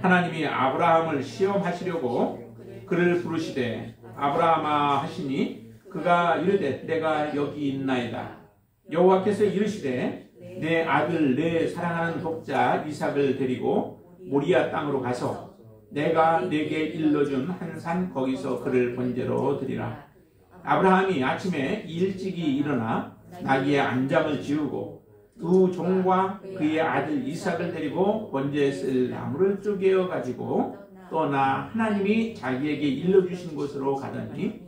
하나님이 아브라함을 시험하시려고 그를 부르시되 아브라함아 하시니 그가 이르되 내가 여기 있나이다. 여호와께서 이르시되 내 아들 내 사랑하는 독자 이삭을 데리고 모리아 땅으로 가서 내가 내게 일러준 한 산 거기서 그를 번제로 드리라. 아브라함이 아침에 일찍이 일어나 나귀의 안장을 지우고 두 종과 그의 아들 이삭을 데리고 번제에 쓸 나무를 쪼개어 가지고 떠나 하나님이 자기에게 일러주신 곳으로 가더니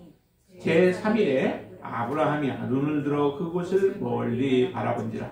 제3일에 아브라함이 눈을 들어 그곳을 멀리 바라본지라.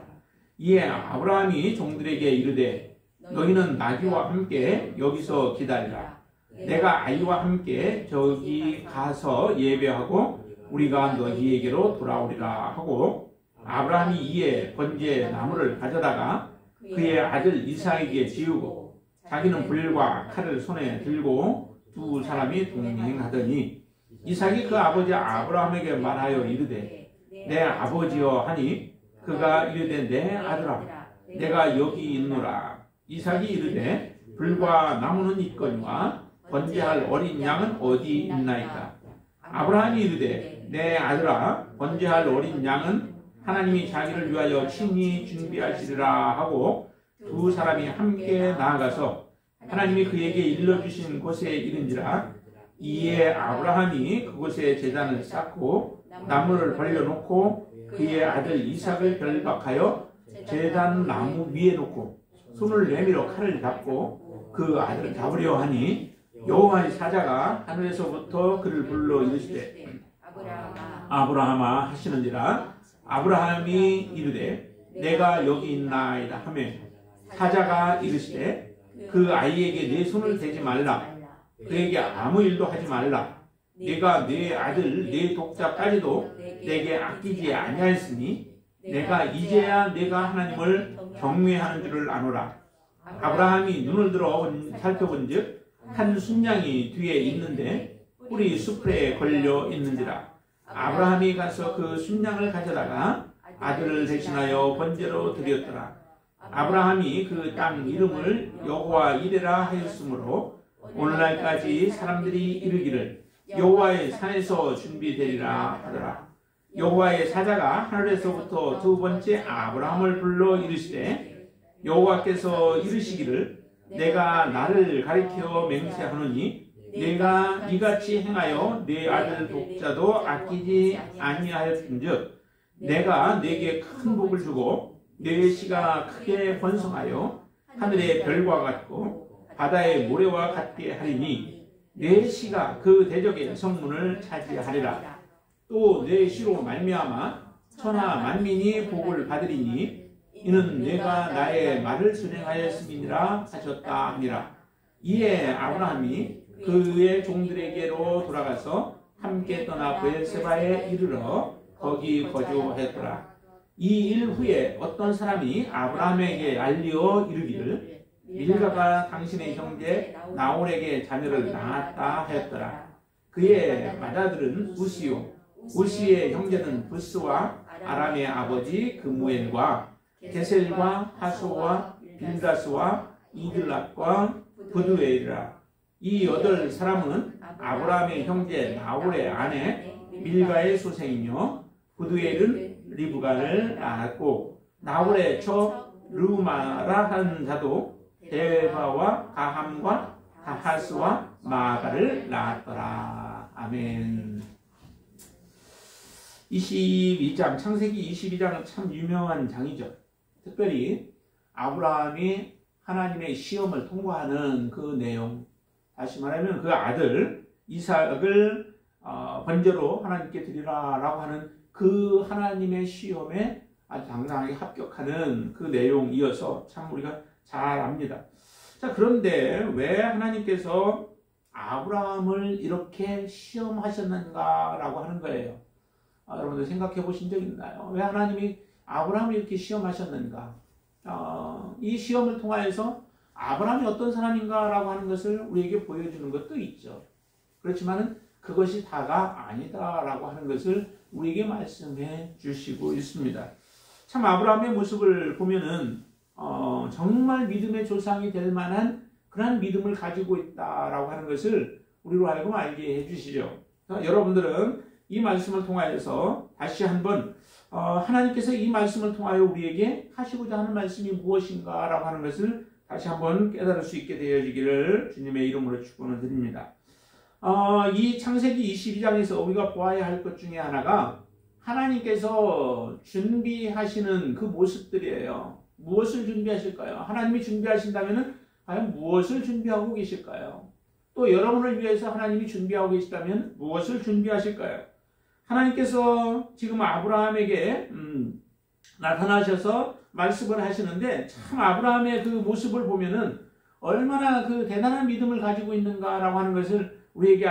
이에 아브라함이 종들에게 이르되 너희는 나귀와 함께 여기서 기다리라. 내가 아이와 함께 저기 가서 예배하고 우리가 너희에게로 돌아오리라 하고 아브라함이 이에 번제 나무를 가져다가 그의 아들 이삭에게 지우고 자기는 불과 칼을 손에 들고 두 사람이 동행하더니 이삭이 그 아버지 아브라함에게 말하여 이르되 내 아버지여 하니 그가 이르되 내 아들아 내가 여기 있노라. 이삭이 이르되 불과 나무는 있거니와 번제할 어린 양은 어디 있나이까. 아브라함이 이르되 내 아들아 번제할 어린 양은 하나님이 자기를 위하여 친히 준비하시리라 하고 두 사람이 함께 나아가서 하나님이 그에게 일러주신 곳에 이른지라. 이에 아브라함이 그곳에 제단을 쌓고 나무를 벌려놓고 그의 아들 이삭을 결박하여 제단 나무 위에 놓고 손을 내밀어 칼을 잡고 그 아들을 잡으려 하니 여호와의 사자가 하늘에서부터 그를 불러 이르시되 아브라함아 하시는지라. 아브라함이 이르되 내가 여기 있나이다 하며 사자가 이르시되 그 아이에게 내 손을 대지 말라. 그에게 아무 일도 하지 말라. 내가 내 아들 내 독자까지도 내게 아끼지 아니하였으니 내가 이제야 내가 하나님을 경외하는 줄을 아노라. 아브라함이 눈을 들어 살펴본즉 한 순양이 뒤에 있는데 뿔이 수풀에 걸려 있는지라. 아브라함이 가서 그 순양을 가져다가 아들을 대신하여 번제로 드렸더라. 아브라함이 그 땅 이름을 여호와 이레라 하였으므로 오늘날까지 사람들이 이르기를 여호와의 산에서 준비되리라 하더라. 여호와의 사자가 하늘에서부터 두 번째 아브라함을 불러 이르시되 여호와께서 이르시기를 내가 나를 가리켜 맹세하노니 내가 이같이 행하여 내 아들 독자도 아끼지 아니하였은즉 내가 내게 큰 복을 주고 내 씨가 크게 번성하여 하늘의 별과 같고 바다의 모래와 같게 하리니 내 씨가 그 대적의 성문을 차지하리라. 또 내 씨로 말미암아 천하 만민이 복을 받으리니 이는 내가 나의 말을 순행하였음이니라 하셨다 하니라. 이에 아브라함이 그의 종들에게로 돌아가서 함께 떠나 브엘세바에 이르러 거기 거주하였더라. 이 일 후에 어떤 사람이 아브라함에게 알리어 이르기를 밀가가 당신의 형제 나홀에게 자녀를 낳았다 하였더라. 그의 맏아들은 우시요 우시의 형제는 부스와 아람의 아버지 그무엘과 게셀과 하소와 빌다스와 이들락과 부두엘이라. 이 8사람은 아브라함의 형제 나홀의 아내 밀가의 소생이며 부두엘은 리브가를 낳았고 나홀의 처 르우마라 하는 자도 데바와 가함과 가하스와 마가를 낳았더라. 아멘. 22장, 창세기 22장은 참 유명한 장이죠. 특별히 아브라함이 하나님의 시험을 통과하는 그 내용, 다시 말하면 그 아들 이삭을 번제로 하나님께 드리라라고 하는 그 하나님의 시험에 아주 당당하게 합격하는 그 내용이어서 참 우리가 잘 압니다. 자, 그런데 왜 하나님께서 아브라함을 이렇게 시험하셨는가라고 하는 거예요. 여러분들 생각해 보신 적 있나요? 왜 하나님이 아브라함을 이렇게 시험하셨는가? 이 시험을 통하여서 아브라함이 어떤 사람인가라고 하는 것을 우리에게 보여주는 것도 있죠. 그렇지만 그것이 다가 아니다라고 하는 것을 우리에게 말씀해 주시고 있습니다. 참 아브라함의 모습을 보면은 정말 믿음의 조상이 될 만한 그러한 믿음을 가지고 있다라고 하는 것을 우리로 하여금 알게 해주시죠. 여러분들은 이 말씀을 통하여서 다시 한번 하나님께서 이 말씀을 통하여 우리에게 하시고자 하는 말씀이 무엇인가라고 하는 것을 다시 한번 깨달을 수 있게 되어지기를 주님의 이름으로 축원을 드립니다. 이 창세기 22장에서 우리가 보아야 할 것 중에 하나가 하나님께서 준비하시는 그 모습들이에요. 무엇을 준비하실까요? 하나님이 준비하신다면 과연 무엇을 준비하고 계실까요? 또 여러분을 위해서 하나님이 준비하고 계시다면 무엇을 준비하실까요? 하나님께서 지금 아브라함에게 나타나셔서 말씀을 하시는데 참 아브라함의 그 모습을 보면은 얼마나 그 대단한 믿음을 가지고 있는가라고 하는 것을 우리에게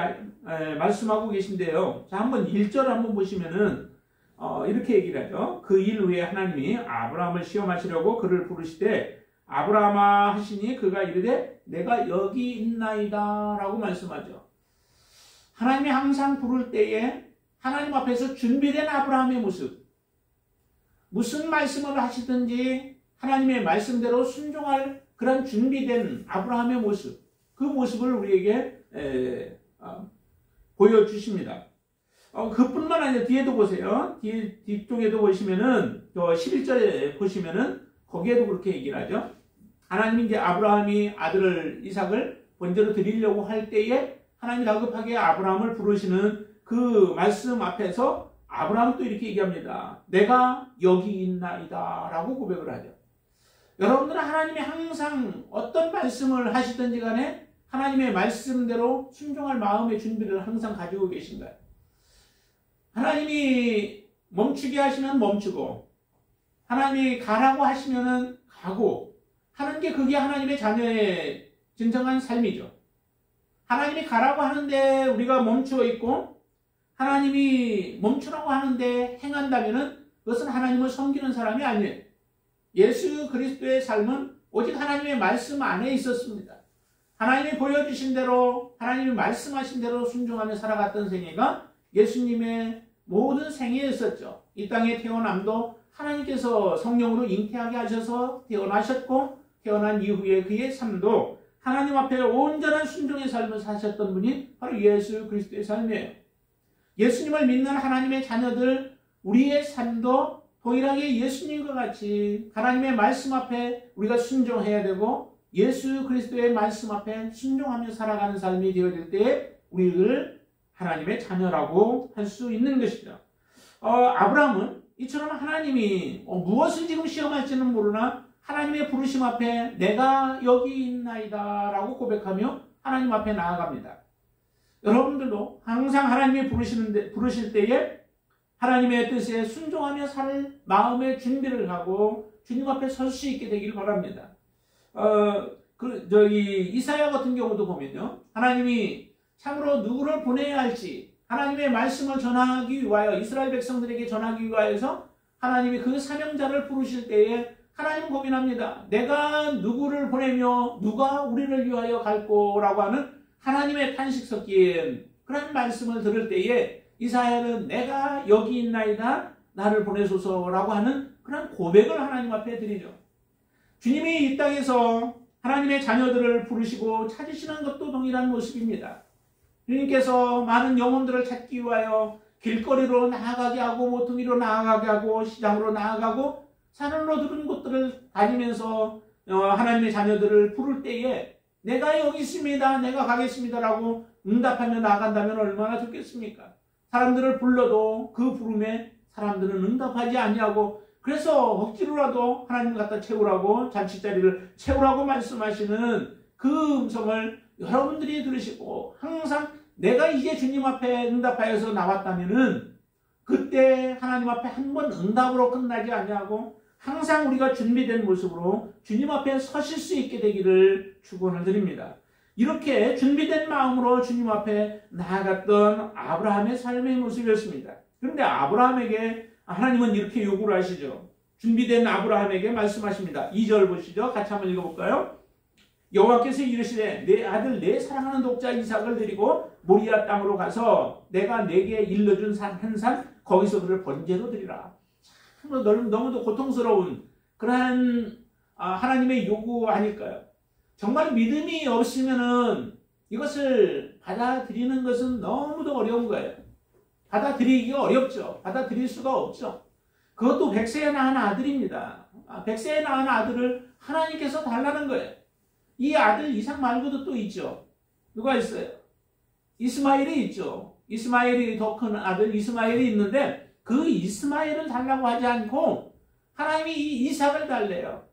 말씀하고 계신데요. 자, 한번 1절 한번 보시면은 이렇게 얘기를 하죠. 그 일 후에 하나님이 아브라함을 시험하시려고 그를 부르시되 아브라함아 하시니 그가 이르되 내가 여기 있나이다 라고 말씀하죠. 하나님이 항상 부를 때에 하나님 앞에서 준비된 아브라함의 모습, 무슨 말씀을 하시든지 하나님의 말씀대로 순종할 그런 준비된 아브라함의 모습, 그 모습을 우리에게 보여주십니다. 그뿐만 아니라 뒤에도 보세요. 뒤쪽에도 보시면은 11절에 보시면은 거기에도 그렇게 얘기를 하죠. 하나님이 이제 아브라함이 아들을 이삭을 번제로 드리려고 할 때에 하나님이 다급하게 아브라함을 부르시는 그 말씀 앞에서 아브라함은 또 이렇게 얘기합니다. 내가 여기 있나이다 라고 고백을 하죠. 여러분들은 하나님이 항상 어떤 말씀을 하시든지 간에 하나님의 말씀대로 순종할 마음의 준비를 항상 가지고 계신가요? 하나님이 멈추게 하시면 멈추고 하나님이 가라고 하시면 가고 하는 게 그게 하나님의 자녀의 진정한 삶이죠. 하나님이 가라고 하는데 우리가 멈추어 있고 하나님이 멈추라고 하는데 행한다면 그것은 하나님을 섬기는 사람이 아니에요. 예수 그리스도의 삶은 오직 하나님의 말씀 안에 있었습니다. 하나님이 보여주신 대로 하나님이 말씀하신 대로 순종하며 살아갔던 생애가 예수님의 모든 생애였었죠. 이 땅에 태어남도 하나님께서 성령으로 잉태하게 하셔서 태어나셨고 태어난 이후에 그의 삶도 하나님 앞에 온전한 순종의 삶을 사셨던 분이 바로 예수 그리스도의 삶이에요. 예수님을 믿는 하나님의 자녀들 우리의 삶도 동일하게 예수님과 같이 하나님의 말씀 앞에 우리가 순종해야 되고 예수 그리스도의 말씀 앞에 순종하며 살아가는 삶이 되어질 때에 우리를 하나님의 자녀라고 할 수 있는 것이죠. 아브라함은 이처럼 하나님이 무엇을 지금 시험할지는 모르나 하나님의 부르심 앞에 내가 여기 있나이다 라고 고백하며 하나님 앞에 나아갑니다. 여러분들도 항상 하나님이 부르실 때에 하나님의 뜻에 순종하며 살 마음의 준비를 하고 주님 앞에 설 수 있게 되기를 바랍니다. 이사야 같은 경우도 보면요. 하나님이 참으로 누구를 보내야 할지 하나님의 말씀을 전하기 위하여 이스라엘 백성들에게 전하기 위하여서 하나님이 그 사명자를 부르실 때에 하나님은 고민합니다. 내가 누구를 보내며 누가 우리를 위하여 갈꼬라고 하는 하나님의 탄식 섞인 그런 말씀을 들을 때에 이사야는 내가 여기 있나이다 나를 보내소서라고 하는 그런 고백을 하나님 앞에 드리죠. 주님이 이 땅에서 하나님의 자녀들을 부르시고 찾으시는 것도 동일한 모습입니다. 주님께서 많은 영혼들을 찾기 위하여 길거리로 나아가게 하고 모퉁이로 나아가게 하고 시장으로 나아가고 산으로 들은 곳들을 다니면서 하나님의 자녀들을 부를 때에 내가 여기 있습니다. 내가 가겠습니다라고 응답하며 나아간다면 얼마나 좋겠습니까? 사람들을 불러도 그 부름에 사람들은 응답하지 아니하고 그래서 억지로라도 하나님 갖다 채우라고 잔치자리를 채우라고 말씀하시는 그 음성을 여러분들이 들으시고 항상 내가 이제 주님 앞에 응답하여서 나왔다면은 그때 하나님 앞에 한 번 응답으로 끝나지 아니하고 항상 우리가 준비된 모습으로 주님 앞에 서실 수 있게 되기를 축원을 드립니다. 이렇게 준비된 마음으로 주님 앞에 나아갔던 아브라함의 삶의 모습이었습니다. 그런데 아브라함에게 하나님은 이렇게 요구를 하시죠. 준비된 아브라함에게 말씀하십니다. 2절 보시죠. 같이 한번 읽어볼까요? 여호와께서 이르시되 내 아들 내 사랑하는 독자 이삭을 데리고 모리아 땅으로 가서 내가 내게 일러준 한 산 거기서 그를 번제로 드리라. 참 너무도 고통스러운 그러한 하나님의 요구 아닐까요? 정말 믿음이 없으면은 이것을 받아들이는 것은 너무도 어려운 거예요. 받아들이기가 어렵죠. 받아들일 수가 없죠. 그것도 100세에 낳은 아들입니다. 100세에 낳은 아들을 하나님께서 달라는 거예요. 이 아들 이삭 말고도 또 있죠. 누가 있어요? 이스마엘이 있죠. 이스마엘이 더 큰 아들 이스마엘이 있는데 그 이스마엘을 달라고 하지 않고 하나님이 이 이삭을 달래요.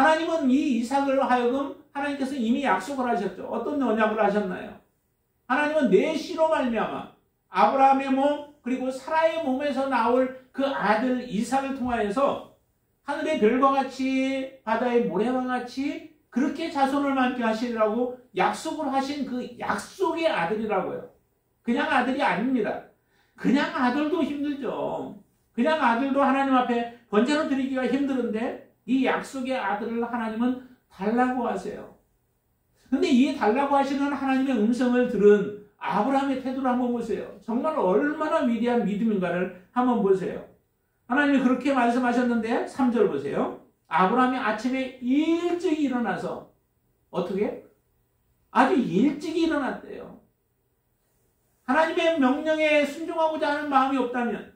하나님은 이 이삭을 하여금 하나님께서 이미 약속을 하셨죠. 어떤 언약을 하셨나요? 하나님은 내 씨로 말미암아 아브라함의 몸 그리고 사라의 몸에서 나올 그 아들 이삭을 통하여서 하늘의 별과 같이 바다의 모래와 같이 그렇게 자손을 많게 하시리라고 약속을 하신 그 약속의 아들이라고요. 그냥 아들이 아닙니다. 그냥 아들도 힘들죠. 그냥 아들도 하나님 앞에 번제로 드리기가 힘드는데 이 약속의 아들을 하나님은 달라고 하세요. 근데 이 달라고 하시는 하나님의 음성을 들은 아브라함의 태도를 한번 보세요. 정말 얼마나 위대한 믿음인가를 한번 보세요. 하나님이 그렇게 말씀하셨는데 3절 보세요. 아브라함이 아침에 일찍 일어나서 어떻게? 아주 일찍 일어났대요. 하나님의 명령에 순종하고자 하는 마음이 없다면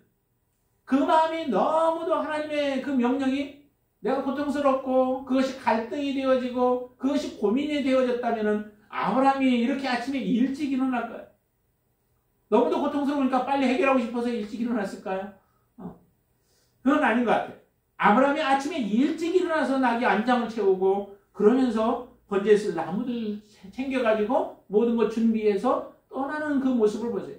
그 마음이 너무도 하나님의 그 명령이 내가 고통스럽고 그것이 갈등이 되어지고 그것이 고민이 되어졌다면 아브라함이 이렇게 아침에 일찍 일어날까요? 너무도 고통스러우니까 빨리 해결하고 싶어서 일찍 일어났을까요? 그건 아닌 것 같아요. 아브라함이 아침에 일찍 일어나서 나귀 안장을 채우고 그러면서 번제에 쓸 나무들 챙겨가지고 모든 것 준비해서 떠나는 그 모습을 보세요.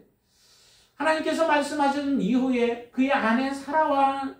하나님께서 말씀하신 이후에 그의 아내 사라와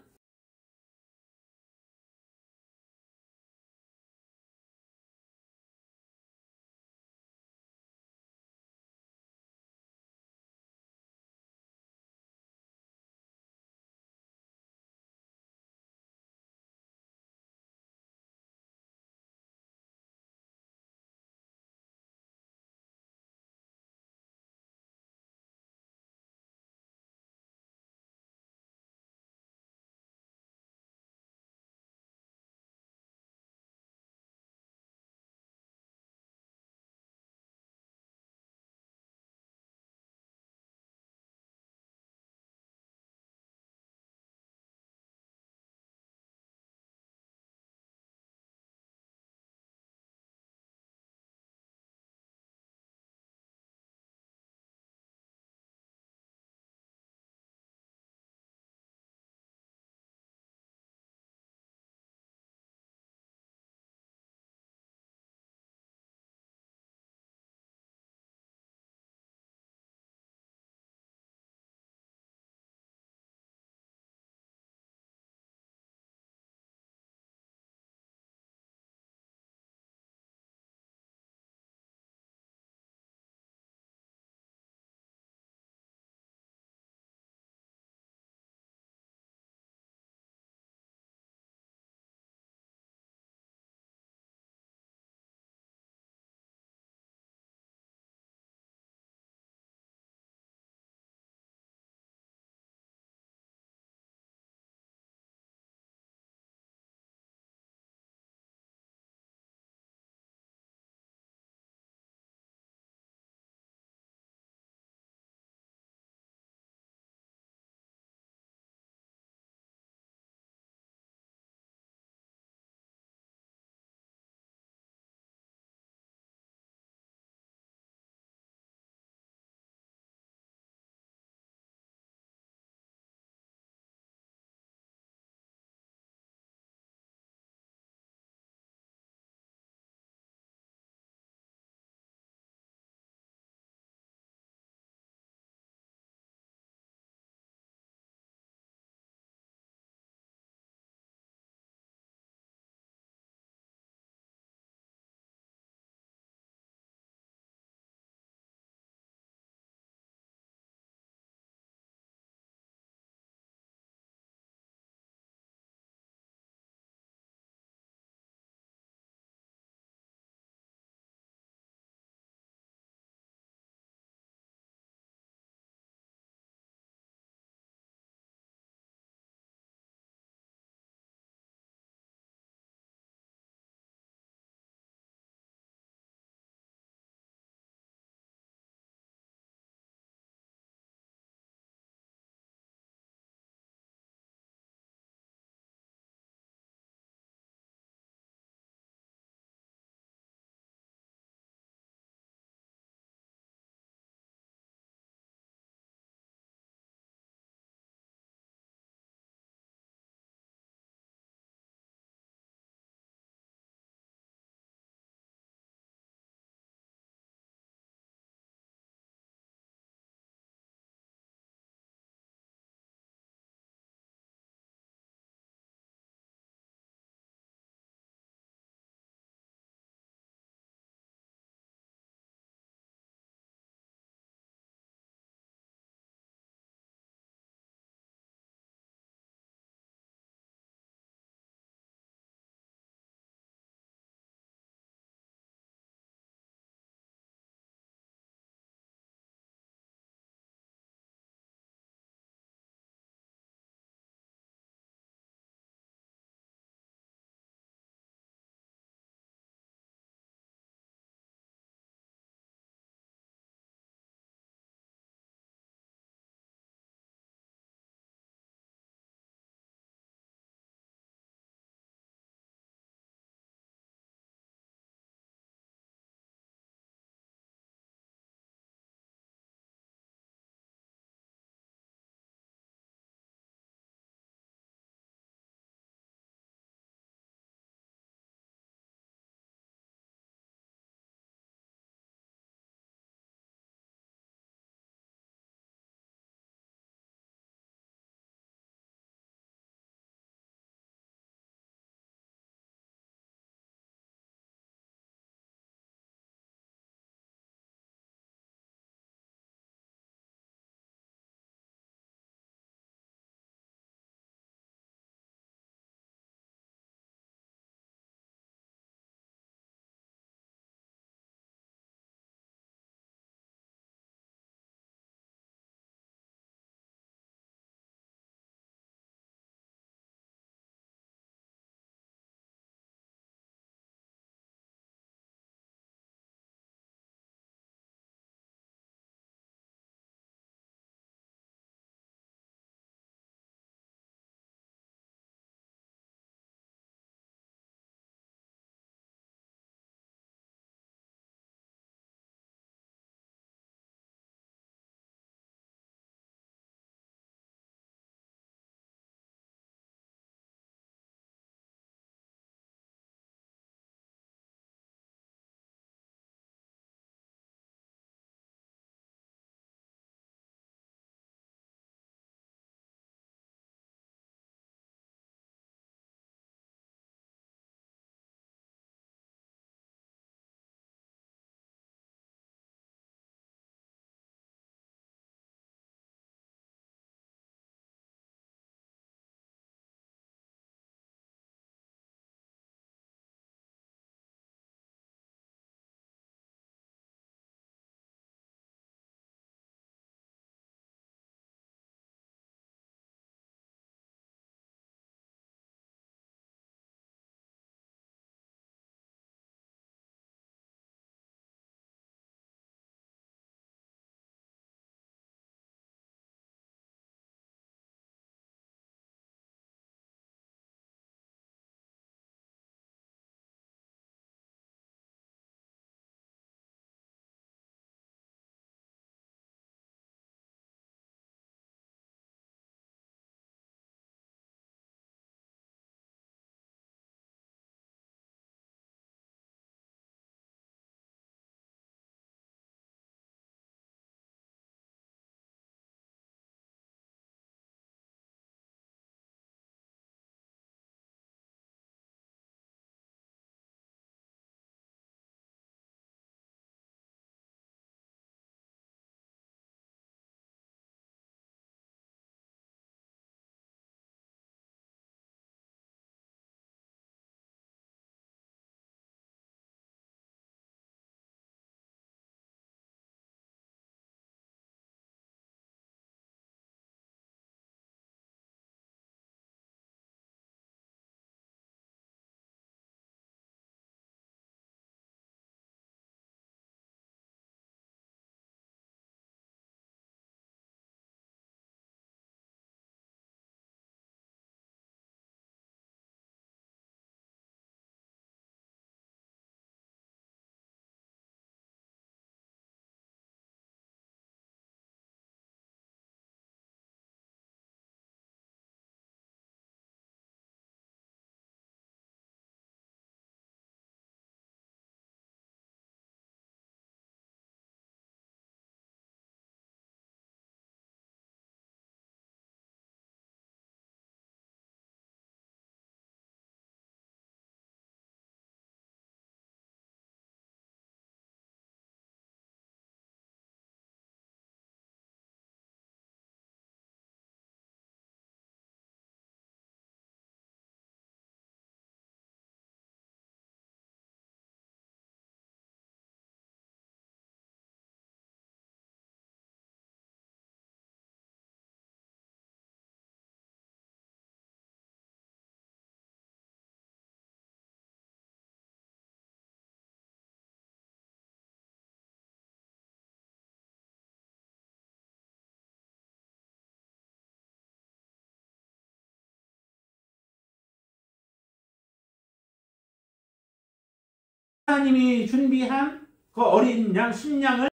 하나님이 준비한 그 어린 양 순양을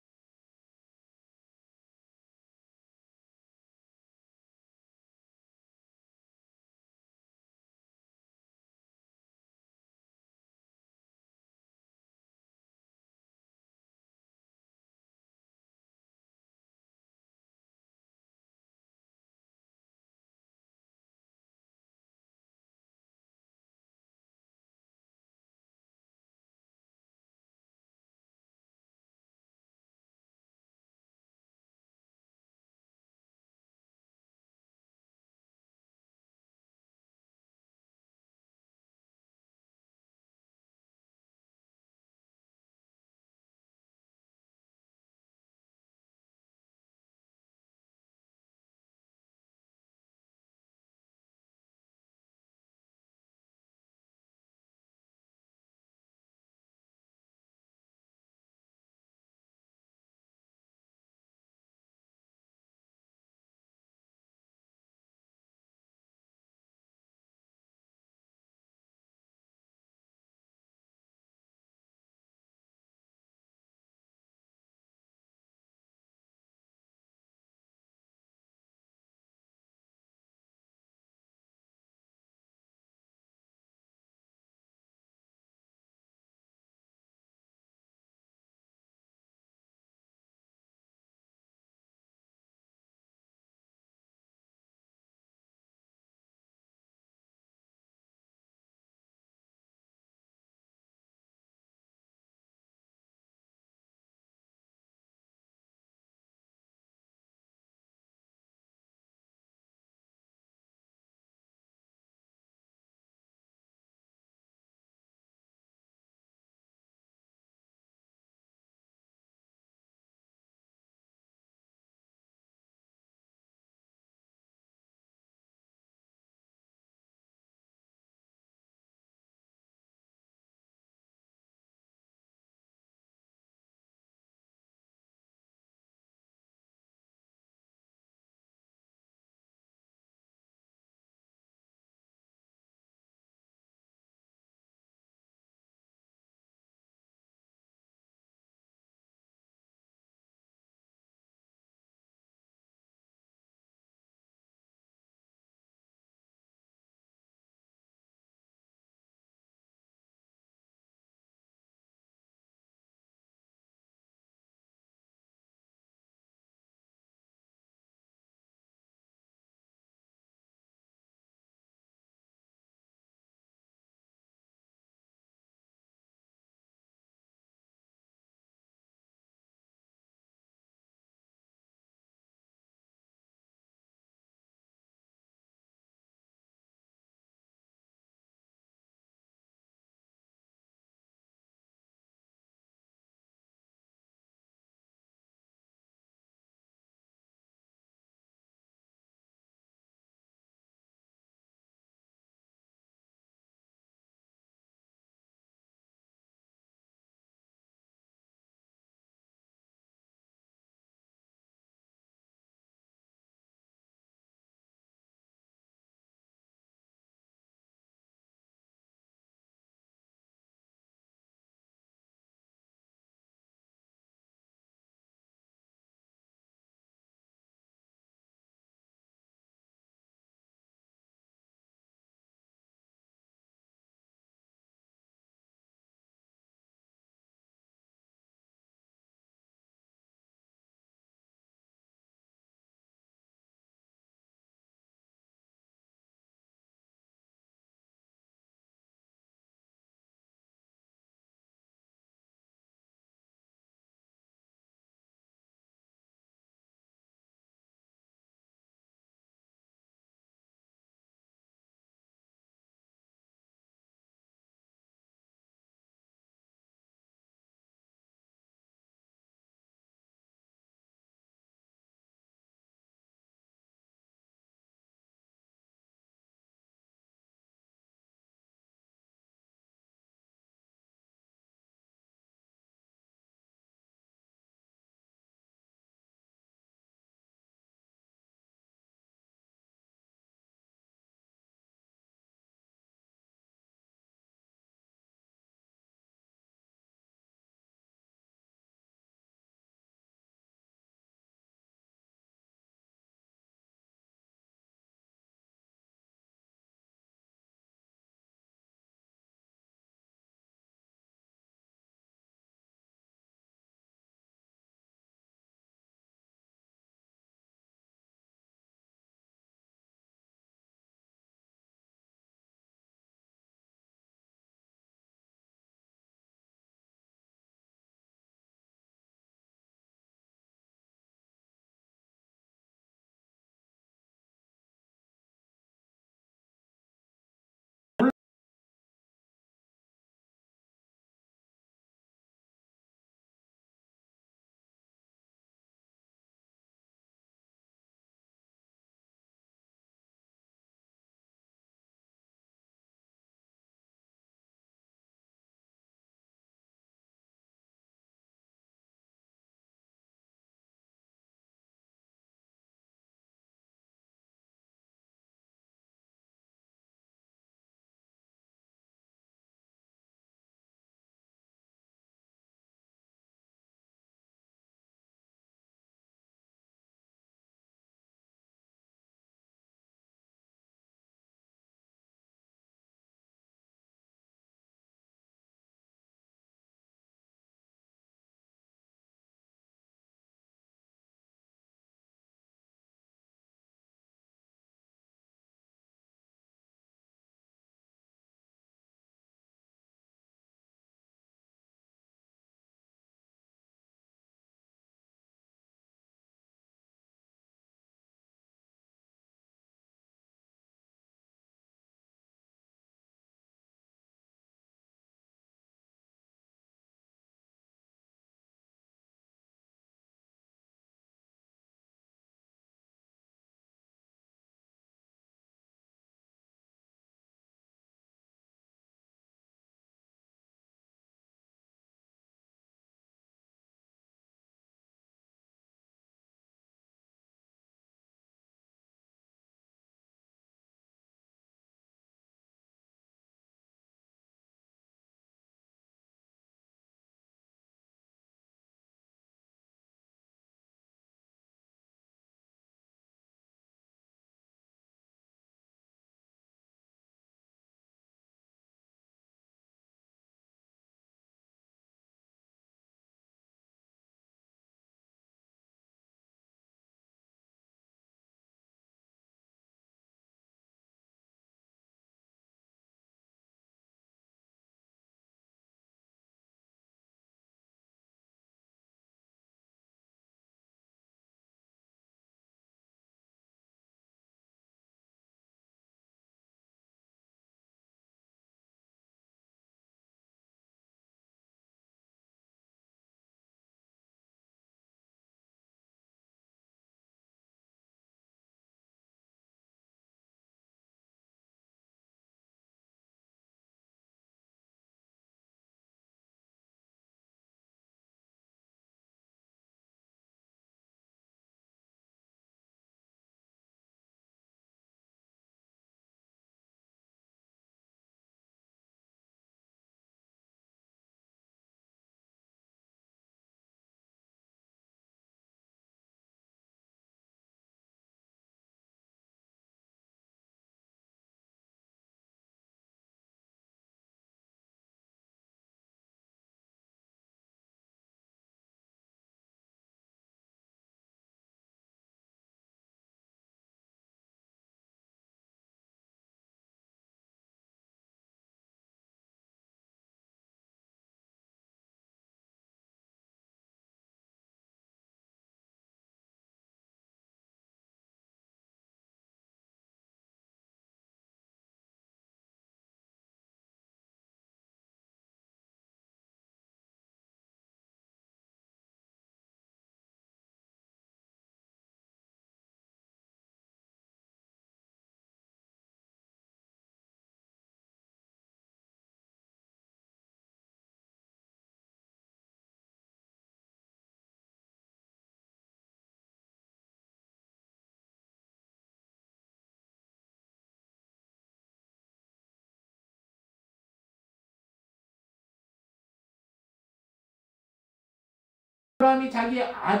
아브라함이 자기 아들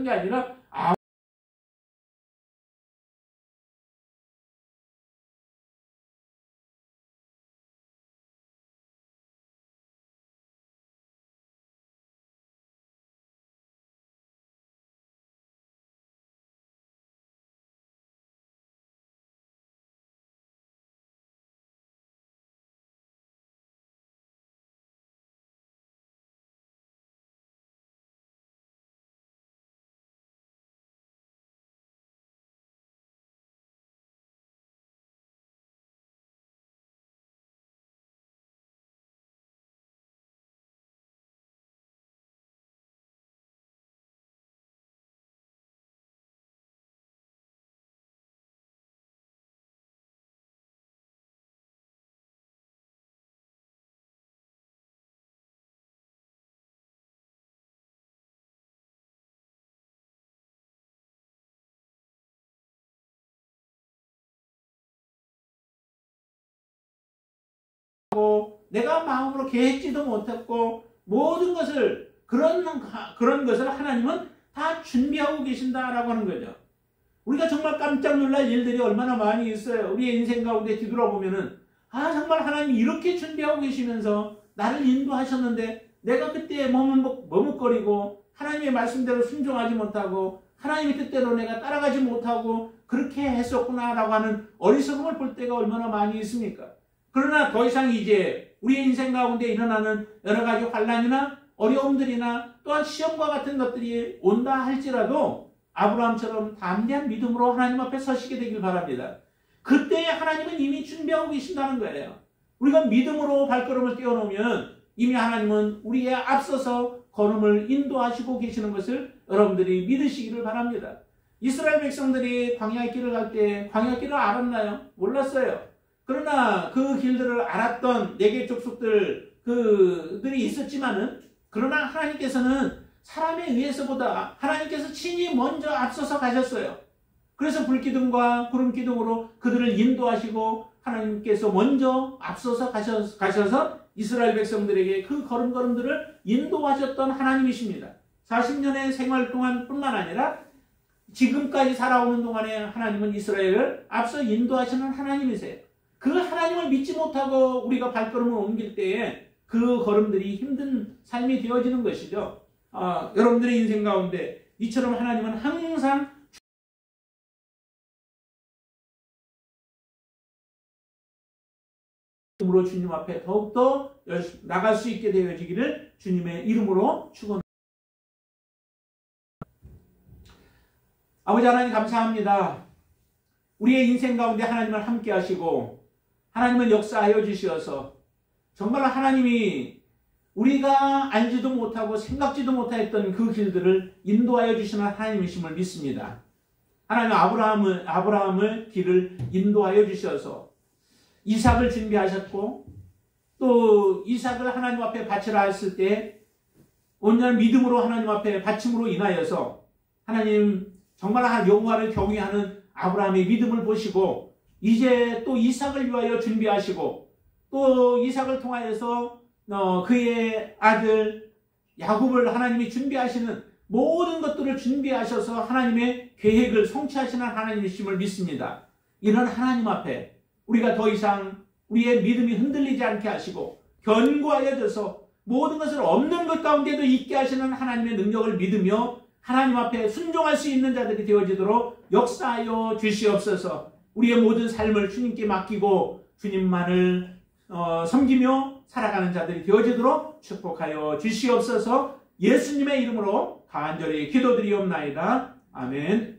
게 아니라 내가 마음으로 계획지도 못했고 모든 것을 그런 것을 하나님은 다 준비하고 계신다라고 하는 거죠. 우리가 정말 깜짝 놀랄 일들이 얼마나 많이 있어요. 우리의 인생 가운데 뒤돌아보면은 정말 하나님이 이렇게 준비하고 계시면서 나를 인도하셨는데 내가 그때 머뭇거리고 하나님의 말씀대로 순종하지 못하고 하나님의 뜻대로 내가 따라가지 못하고 그렇게 했었구나라고 하는 어리석음을 볼 때가 얼마나 많이 있습니까? 그러나 더 이상 이제 우리의 인생 가운데 일어나는 여러 가지 환난이나 어려움들이나 또한 시험과 같은 것들이 온다 할지라도 아브라함처럼 담대한 믿음으로 하나님 앞에 서시게 되길 바랍니다. 그때에 하나님은 이미 준비하고 계신다는 거예요. 우리가 믿음으로 발걸음을 떼어놓으면 이미 하나님은 우리에 앞서서 걸음을 인도하시고 계시는 것을 여러분들이 믿으시기를 바랍니다. 이스라엘 백성들이 광야의 길을 갈 때 광야 길을 알았나요? 몰랐어요. 그러나 그 길들을 알았던 4개 족속들이 있었지만은 그러나 하나님께서는 사람에 의해서보다 하나님께서 친히 먼저 앞서서 가셨어요. 그래서 불기둥과 구름기둥으로 그들을 인도하시고 하나님께서 먼저 앞서서 가셔서 이스라엘 백성들에게 그 걸음걸음들을 인도하셨던 하나님이십니다. 40년의 생활 동안 뿐만 아니라 지금까지 살아오는 동안에 하나님은 이스라엘을 앞서 인도하시는 하나님이세요. 그 하나님을 믿지 못하고 우리가 발걸음을 옮길 때에 그 걸음들이 힘든 삶이 되어지는 것이죠. 여러분들의 인생 가운데 이처럼 하나님은 항상 이름으로 주님 앞에 더욱더 나갈 수 있게 되어지기를 주님의 이름으로 축원합니다. 아버지 하나님 감사합니다. 우리의 인생 가운데 하나님을 함께 하시고 하나님을 역사하여 주시어서 정말 하나님이 우리가 알지도 못하고 생각지도 못했던 그 길들을 인도하여 주시는 하나님이심을 믿습니다. 하나님 아브라함을 길을 인도하여 주셔서 이삭을 준비하셨고 또 이삭을 하나님 앞에 바치라 했을 때 온전한 믿음으로 하나님 앞에 바침으로 인하여서 하나님 정말 여호와를 경외하는 아브라함의 믿음을 보시고 이제 또 이삭을 위하여 준비하시고 또 이삭을 통하여서 그의 아들 야곱을 하나님이 준비하시는 모든 것들을 준비하셔서 하나님의 계획을 성취하시는 하나님이심을 믿습니다. 이런 하나님 앞에 우리가 더 이상 우리의 믿음이 흔들리지 않게 하시고 견고하여져서 모든 것을 없는 것 가운데도 있게 하시는 하나님의 능력을 믿으며 하나님 앞에 순종할 수 있는 자들이 되어지도록 역사하여 주시옵소서. 우리의 모든 삶을 주님께 맡기고 주님만을 섬기며 살아가는 자들이 되어지도록 축복하여 주시옵소서. 예수님의 이름으로 간절히 기도드리옵나이다. 아멘.